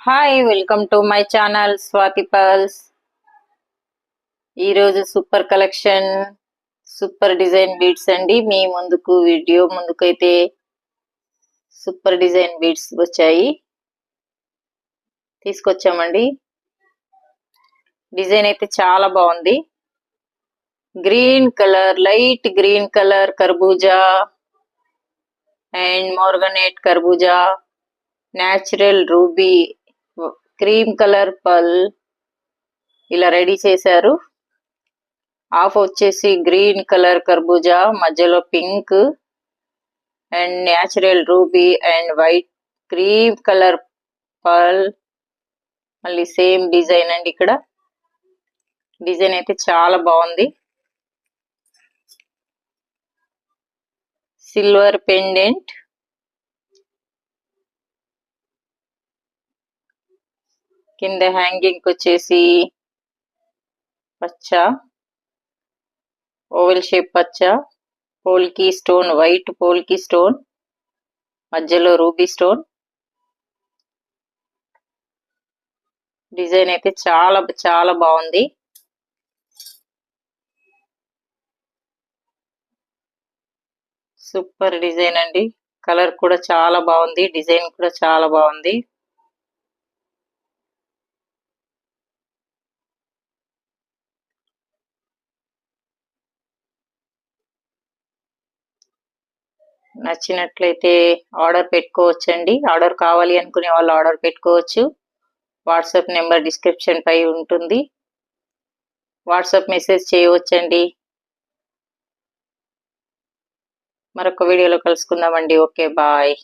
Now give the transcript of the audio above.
Hi welcome to my channel Swathi pulse. ఈరోజు super collection super design beads అండి. మీ ముందుకు వీడియో ముందుకైతే సూపర్ డిజైన్ బీడ్స్ తీసుకొచ్చామండి. డిజైన్ అయితే చాలా బాగుంది. Green colour, light green colour కర్బూజా అండ్ మోర్గనేట్ కర్బూజా, న్యాచురల్ రూబీ, క్రీమ్ కలర్ పల్ ఇలా రెడీ చేశారు. హాఫ్ వచ్చేసి గ్రీన్ కలర్ కర్బూజా, మధ్యలో pink and natural ruby and white cream colour పల్. మళ్ళీ సేమ్ డిజైన్ అండి. ఇక్కడ డిజైన్ అయితే చాలా బాగుంది. సిల్వర్ పెండెంట్, కింద హ్యాంగింగ్ వచ్చేసి పచ్చ, ఓవెల్ షేప్ పచ్చ, పోల్కి స్టోన్, వైట్ పోల్కి స్టోన్, మధ్యలో రూబీ స్టోన్. డిజైన్ అయితే చాలా చాలా బాగుంది. సూపర్ డిజైన్ అండి. కలర్ కూడా చాలా బాగుంది, డిజైన్ కూడా చాలా బాగుంది. నచ్చినట్లయితే ఆర్డర్ పెట్టుకోవచ్చండి. ఆర్డర్ కావాలి అనుకునే వాళ్ళు ఆర్డర్ పెట్టుకోవచ్చు. వాట్సాప్ నెంబర్ డిస్క్రిప్షన్ పై ఉంటుంది. వాట్సాప్ మెసేజ్ చేయవచ్చండి. మరొక వీడియోలో కలుసుకుందామండి. Okay, bye.